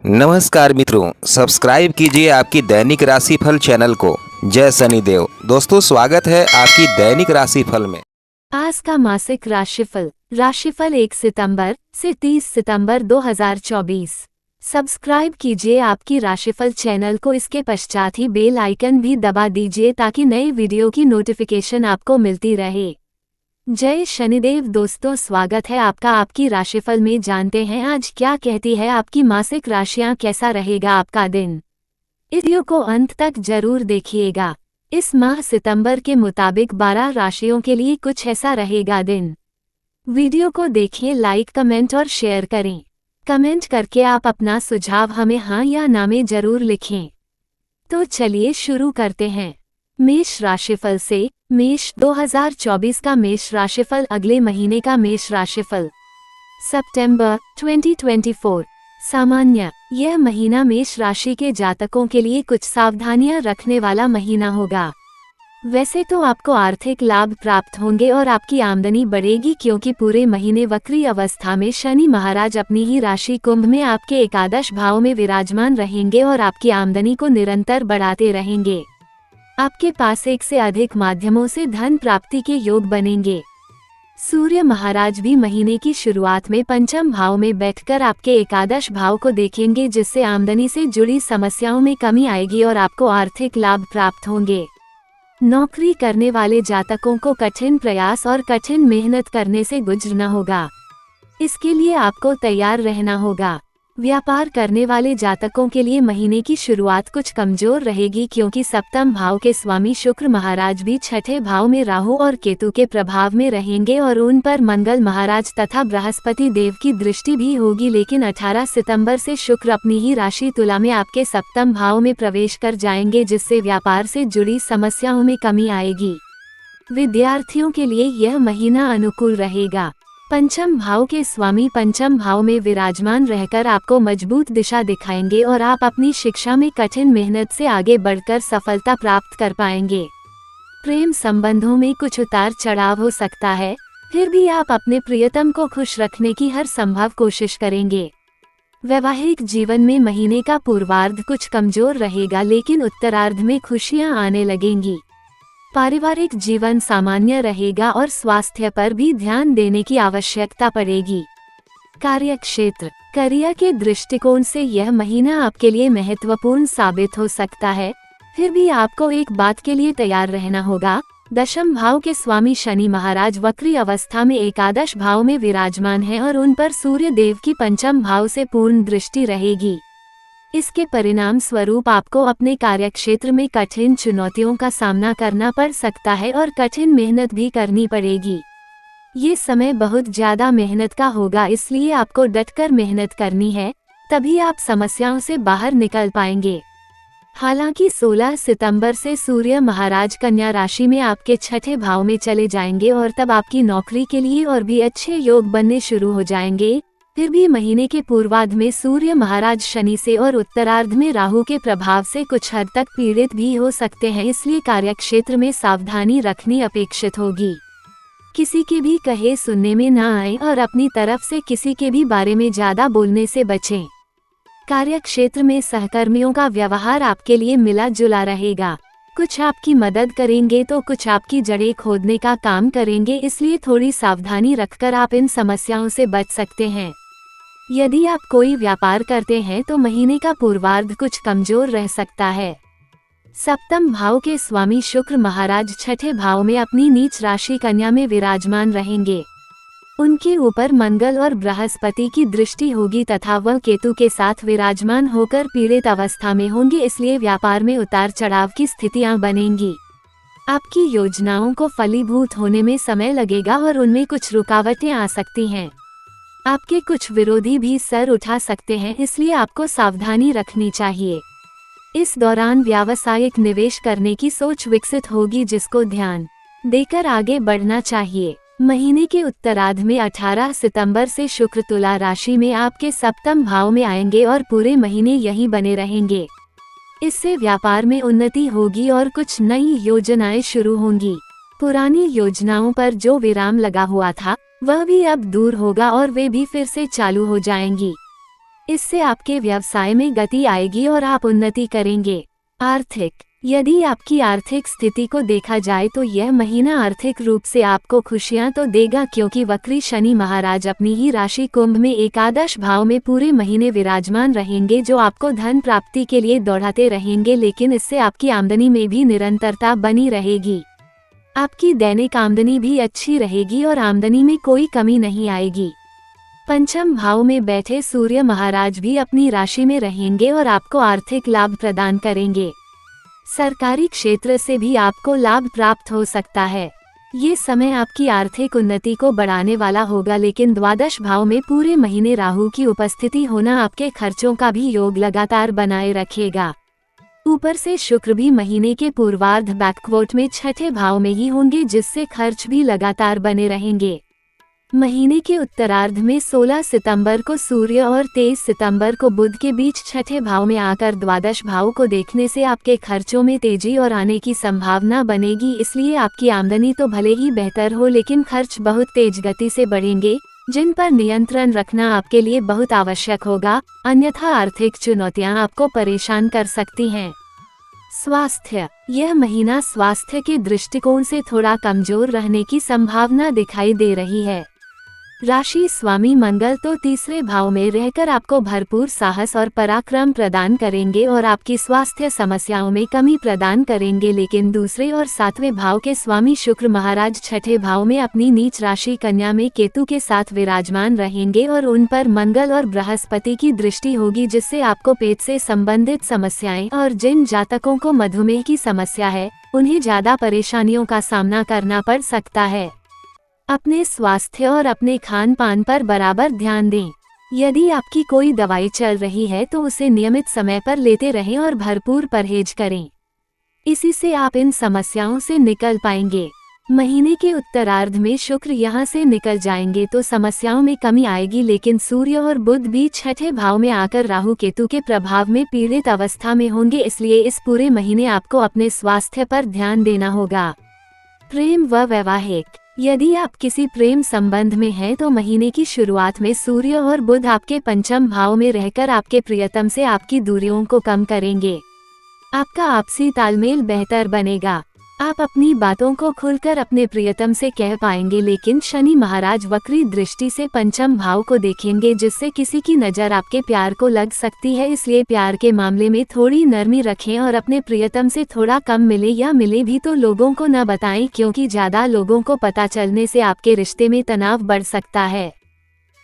नमस्कार मित्रों, सब्सक्राइब कीजिए आपकी दैनिक राशिफल चैनल को। जय शनिदेव। दोस्तों, स्वागत है आपकी दैनिक राशिफल में। आज का मासिक राशिफल 1 सितंबर से 30 सितंबर 2024। सब्सक्राइब कीजिए आपकी राशिफल चैनल को, इसके पश्चात ही बेल आइकन भी दबा दीजिए ताकि नए वीडियो की नोटिफिकेशन आपको मिलती रहे। जय शनिदेव। दोस्तों, स्वागत है आपका आपकी राशिफल में। जानते हैं आज क्या कहती है आपकी मासिक राशियां, कैसा रहेगा आपका दिन। इस वीडियो को अंत तक जरूर देखिएगा। इस माह सितंबर के मुताबिक 12 राशियों के लिए कुछ ऐसा रहेगा दिन। वीडियो को देखिए, लाइक, कमेंट और शेयर करें। कमेंट करके आप अपना सुझाव हमें हाँ या ना में जरूर लिखें। तो चलिए शुरू करते हैं। मेष राशिफल से मेष 2024 का मेष राशिफल, अगले महीने का मेष राशिफल सितंबर 2024। सामान्य, यह महीना मेष राशि के जातकों के लिए कुछ सावधानियां रखने वाला महीना होगा। वैसे तो आपको आर्थिक लाभ प्राप्त होंगे और आपकी आमदनी बढ़ेगी, क्योंकि पूरे महीने वक्री अवस्था में शनि महाराज अपनी ही राशि कुंभ में आपके एकादश भाव में विराजमान रहेंगे और आपकी आमदनी को निरंतर बढ़ाते रहेंगे। आपके पास एक से अधिक माध्यमों से धन प्राप्ति के योग बनेंगे। सूर्य महाराज भी महीने की शुरुआत में पंचम भाव में बैठकर आपके एकादश भाव को देखेंगे, जिससे आमदनी से जुड़ी समस्याओं में कमी आएगी और आपको आर्थिक लाभ प्राप्त होंगे। नौकरी करने वाले जातकों को कठिन प्रयास और कठिन मेहनत करने से गुजरना होगा। इसके लिए आपको तैयार रहना होगा। व्यापार करने वाले जातकों के लिए महीने की शुरुआत कुछ कमजोर रहेगी, क्योंकि सप्तम भाव के स्वामी शुक्र महाराज भी छठे भाव में राहु और केतु के प्रभाव में रहेंगे और उन पर मंगल महाराज तथा बृहस्पति देव की दृष्टि भी होगी। लेकिन 18 सितंबर से शुक्र अपनी ही राशि तुला में आपके सप्तम भाव में प्रवेश कर जाएंगे, जिससे व्यापार से जुड़ी समस्याओं में कमी आएगी। विद्यार्थियों के लिए यह महीना अनुकूल रहेगा। पंचम भाव के स्वामी पंचम भाव में विराजमान रहकर आपको मजबूत दिशा दिखाएंगे और आप अपनी शिक्षा में कठिन मेहनत से आगे बढ़कर सफलता प्राप्त कर पाएंगे। प्रेम संबंधों में कुछ उतार चढ़ाव हो सकता है, फिर भी आप अपने प्रियतम को खुश रखने की हर संभव कोशिश करेंगे। वैवाहिक जीवन में महीने का पूर्वार्ध कुछ कमजोर रहेगा, लेकिन उत्तरार्ध में खुशियां आने लगेंगी। पारिवारिक जीवन सामान्य रहेगा और स्वास्थ्य पर भी ध्यान देने की आवश्यकता पड़ेगी। कार्यक्षेत्र, करियर के दृष्टिकोण से यह महीना आपके लिए महत्वपूर्ण साबित हो सकता है, फिर भी आपको एक बात के लिए तैयार रहना होगा। दशम भाव के स्वामी शनि महाराज वक्री अवस्था में एकादश भाव में विराजमान हैं और उन पर सूर्य देव की पंचम भाव से पूर्ण दृष्टि रहेगी। इसके परिणाम स्वरूप आपको अपने कार्यक्षेत्र में कठिन चुनौतियों का सामना करना पड़ सकता है और कठिन मेहनत भी करनी पड़ेगी। ये समय बहुत ज्यादा मेहनत का होगा, इसलिए आपको डटकर मेहनत करनी है, तभी आप समस्याओं से बाहर निकल पाएंगे। हालांकि 16 सितंबर से सूर्य महाराज कन्या राशि में आपके छठे भाव में चले जाएंगे और तब आपकी नौकरी के लिए और भी अच्छे योग बनने शुरू हो जाएंगे। फिर भी महीने के पूर्वार्ध में सूर्य महाराज शनि से और उत्तरार्ध में राहु के प्रभाव से कुछ हद तक पीड़ित भी हो सकते हैं, इसलिए कार्यक्षेत्र में सावधानी रखनी अपेक्षित होगी। किसी के भी कहे सुनने में ना आए और अपनी तरफ से किसी के भी बारे में ज्यादा बोलने से बचें। कार्यक्षेत्र में सहकर्मियों का व्यवहार आपके लिए मिला जुला रहेगा। कुछ आपकी मदद करेंगे तो कुछ आपकी जड़ें खोदने का काम करेंगे, इसलिए थोड़ी सावधानी रखकर आप इन समस्याओं से बच सकते हैं। यदि आप कोई व्यापार करते हैं तो महीने का पूर्वार्ध कुछ कमजोर रह सकता है। सप्तम भाव के स्वामी शुक्र महाराज छठे भाव में अपनी नीच राशि कन्या में विराजमान रहेंगे। उनके ऊपर मंगल और बृहस्पति की दृष्टि होगी तथा वह केतु के साथ विराजमान होकर पीड़ित अवस्था में होंगे, इसलिए व्यापार में उतार चढ़ाव की स्थितियां बनेंगी। आपकी योजनाओं को फलीभूत होने में समय लगेगा और उनमें कुछ रुकावटें आ सकती हैं। आपके कुछ विरोधी भी सर उठा सकते हैं, इसलिए आपको सावधानी रखनी चाहिए। इस दौरान व्यावसायिक निवेश करने की सोच विकसित होगी, जिसको ध्यान देकर आगे बढ़ना चाहिए। महीने के उत्तरार्ध में 18 सितंबर से शुक्र तुला राशि में आपके सप्तम भाव में आएंगे और पूरे महीने यहीं बने रहेंगे। इससे व्यापार में उन्नति होगी और कुछ नई योजनाएं शुरू होंगी। पुरानी योजनाओं पर जो विराम लगा हुआ था वह भी अब दूर होगा और वे भी फिर से चालू हो जाएंगी। इससे आपके व्यवसाय में गति आएगी और आप उन्नति करेंगे। आर्थिक, यदि आपकी आर्थिक स्थिति को देखा जाए तो यह महीना आर्थिक रूप से आपको खुशियां तो देगा, क्योंकि वक्री शनि महाराज अपनी ही राशि कुंभ में एकादश भाव में पूरे महीने विराजमान रहेंगे, जो आपको धन प्राप्ति के लिए दौड़ाते रहेंगे। लेकिन इससे आपकी आमदनी में भी निरंतरता बनी रहेगी। आपकी दैनिक आमदनी भी अच्छी रहेगी और आमदनी में कोई कमी नहीं आएगी। पंचम भाव में बैठे सूर्य महाराज भी अपनी राशि में रहेंगे और आपको आर्थिक लाभ प्रदान करेंगे। सरकारी क्षेत्र से भी आपको लाभ प्राप्त हो सकता है। ये समय आपकी आर्थिक उन्नति को बढ़ाने वाला होगा, लेकिन द्वादश भाव में पूरे महीने राहु की उपस्थिति होना आपके खर्चों का भी योग लगातार बनाए रखेगा। ऊपर से शुक्र भी महीने के पूर्वार्ध बैकवर्ट में छठे भाव में ही होंगे, जिससे खर्च भी लगातार बने रहेंगे। महीने के उत्तरार्ध में 16 सितंबर को सूर्य और 23 सितंबर को बुध के बीच छठे भाव में आकर द्वादश भाव को देखने से आपके खर्चों में तेजी और आने की संभावना बनेगी। इसलिए आपकी आमदनी तो भले ही बेहतर हो, लेकिन खर्च बहुत तेज गति से बढ़ेंगे, जिन पर नियंत्रण रखना आपके लिए बहुत आवश्यक होगा, अन्यथा आर्थिक चुनौतियां आपको परेशान कर सकती हैं। स्वास्थ्य, यह महीना स्वास्थ्य के दृष्टिकोण से थोड़ा कमजोर रहने की संभावना दिखाई दे रही है। राशि स्वामी मंगल तो तीसरे भाव में रहकर आपको भरपूर साहस और पराक्रम प्रदान करेंगे और आपकी स्वास्थ्य समस्याओं में कमी प्रदान करेंगे, लेकिन दूसरे और सातवें भाव के स्वामी शुक्र महाराज छठे भाव में अपनी नीच राशि कन्या में केतु के साथ विराजमान रहेंगे और उन पर मंगल और बृहस्पति की दृष्टि होगी, जिससे आपको पेट से संबंधित समस्याएं और जिन जातकों को मधुमेह की समस्या है उन्हें ज्यादा परेशानियों का सामना करना पड़ सकता है। अपने स्वास्थ्य और अपने खान पान पर बराबर ध्यान दें। यदि आपकी कोई दवाई चल रही है तो उसे नियमित समय पर लेते रहें और भरपूर परहेज करें। इसी से आप इन समस्याओं से निकल पाएंगे। महीने के उत्तरार्ध में शुक्र यहां से निकल जाएंगे तो समस्याओं में कमी आएगी, लेकिन सूर्य और बुध भी छठे भाव में आकर राहु केतु के प्रभाव में पीड़ित अवस्था में होंगे। इसलिए इस पूरे महीने आपको अपने स्वास्थ्य पर ध्यान देना होगा। प्रेम व वैवाहिक, यदि आप किसी प्रेम संबंध में हैं तो महीने की शुरुआत में सूर्य और बुध आपके पंचम भाव में रहकर आपके प्रियतम से आपकी दूरियों को कम करेंगे। आपका आपसी तालमेल बेहतर बनेगा। आप अपनी बातों को खुलकर अपने प्रियतम से कह पाएंगे, लेकिन शनि महाराज वक्री दृष्टि से पंचम भाव को देखेंगे, जिससे किसी की नज़र आपके प्यार को लग सकती है। इसलिए प्यार के मामले में थोड़ी नरमी रखें और अपने प्रियतम से थोड़ा कम मिले या मिले भी तो लोगों को न बताएं, क्योंकि ज़्यादा लोगों को पता चलने से आपके रिश्ते में तनाव बढ़ सकता है।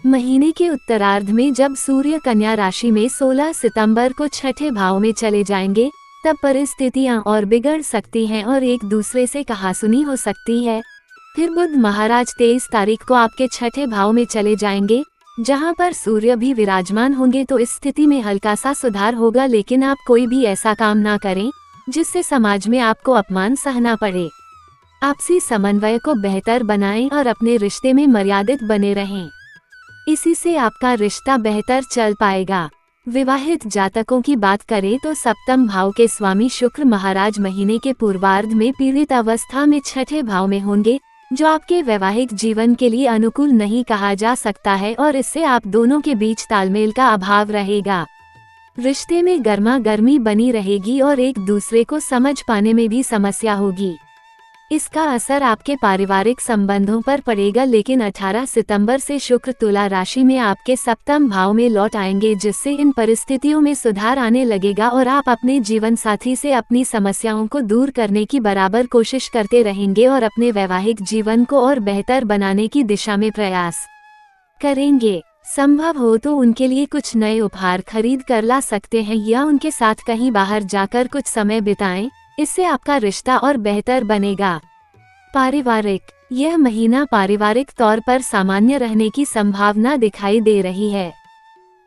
महीने के उत्तरार्ध में जब सूर्य कन्या राशि में 16 सितंबर को छठे भाव में चले जाएंगे, तब परिस्थितियां और बिगड़ सकती हैं और एक दूसरे से कहासुनी हो सकती है। फिर बुध महाराज 23 तारीख को आपके छठे भाव में चले जाएंगे, जहां पर सूर्य भी विराजमान होंगे, तो इस स्थिति में हल्का सा सुधार होगा, लेकिन आप कोई भी ऐसा काम ना करें जिससे समाज में आपको अपमान सहना पड़े। आपसी समन्वय को बेहतर बनाएं और अपने रिश्ते में मर्यादित बने रहें। इसी से आपका रिश्ता बेहतर चल पाएगा। विवाहित जातकों की बात करें तो सप्तम भाव के स्वामी शुक्र महाराज महीने के पूर्वार्ध में पीड़ित अवस्था में छठे भाव में होंगे, जो आपके वैवाहिक जीवन के लिए अनुकूल नहीं कहा जा सकता है और इससे आप दोनों के बीच तालमेल का अभाव रहेगा। रिश्ते में गर्मा गर्मी बनी रहेगी और एक दूसरे को समझ पाने में भी समस्या होगी। इसका असर आपके पारिवारिक संबंधों पर पड़ेगा, लेकिन 18 सितंबर से शुक्र तुला राशि में आपके सप्तम भाव में लौट आएंगे, जिससे इन परिस्थितियों में सुधार आने लगेगा और आप अपने जीवन साथी से अपनी समस्याओं को दूर करने की बराबर कोशिश करते रहेंगे और अपने वैवाहिक जीवन को और बेहतर बनाने की दिशा में प्रयास करेंगे। संभव हो तो उनके लिए कुछ नए उपहार खरीद कर ला सकते हैं या उनके साथ कहीं बाहर जाकर कुछ समय बिताएं। इससे आपका रिश्ता और बेहतर बनेगा। पारिवारिक, यह महीना पारिवारिक तौर पर सामान्य रहने की संभावना दिखाई दे रही है।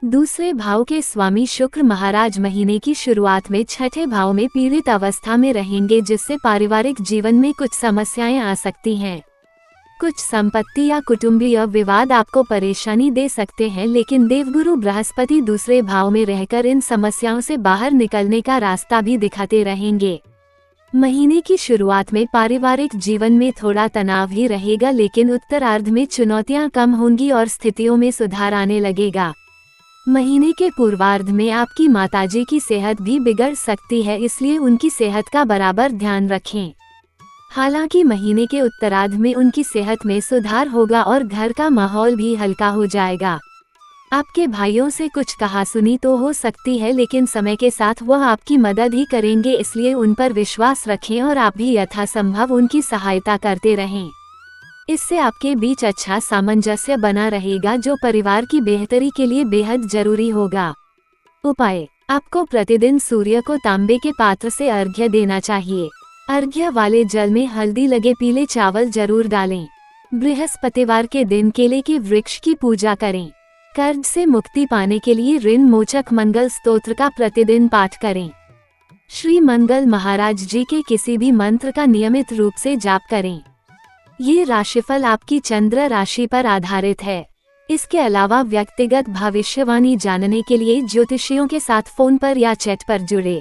दूसरे भाव के स्वामी शुक्र महाराज महीने की शुरुआत में छठे भाव में पीड़ित अवस्था में रहेंगे, जिससे पारिवारिक जीवन में कुछ समस्याएं आ सकती हैं। कुछ संपत्ति या कुटुंबीय विवाद आपको परेशानी दे सकते हैं, लेकिन देवगुरु बृहस्पति दूसरे भाव में रहकर इन समस्याओं से बाहर निकलने का रास्ता भी दिखाते रहेंगे। महीने की शुरुआत में पारिवारिक जीवन में थोड़ा तनाव ही रहेगा, लेकिन उत्तरार्ध में चुनौतियां कम होंगी और स्थितियों में सुधार आने लगेगा। महीने के पूर्वार्ध में आपकी माताजी की सेहत भी बिगड़ सकती है, इसलिए उनकी सेहत का बराबर ध्यान रखें। हालांकि महीने के उत्तरार्ध में उनकी सेहत में सुधार होगा और घर का माहौल भी हल्का हो जाएगा। आपके भाइयों से कुछ कहासुनी तो हो सकती है, लेकिन समय के साथ वह आपकी मदद ही करेंगे, इसलिए उन पर विश्वास रखें और आप भी यथासंभव उनकी सहायता करते रहें। इससे आपके बीच अच्छा सामंजस्य बना रहेगा, जो परिवार की बेहतरी के लिए बेहद जरूरी होगा। उपाय: आपको प्रतिदिन सूर्य को तांबे के पात्र से अर्घ्य देना चाहिए। अर्घ्य वाले जल में हल्दी लगे पीले चावल जरूर डालें। बृहस्पतिवार के दिन केले के वृक्ष की पूजा करें। कर्ज से मुक्ति पाने के लिए ऋण मोचक मंगल स्तोत्र का प्रतिदिन पाठ करें। श्री मंगल महाराज जी के किसी भी मंत्र का नियमित रूप से जाप करें। ये राशिफल आपकी चंद्र राशि पर आधारित है। इसके अलावा व्यक्तिगत भविष्यवाणी जानने के लिए ज्योतिषियों के साथ फोन पर या चैट पर जुड़े।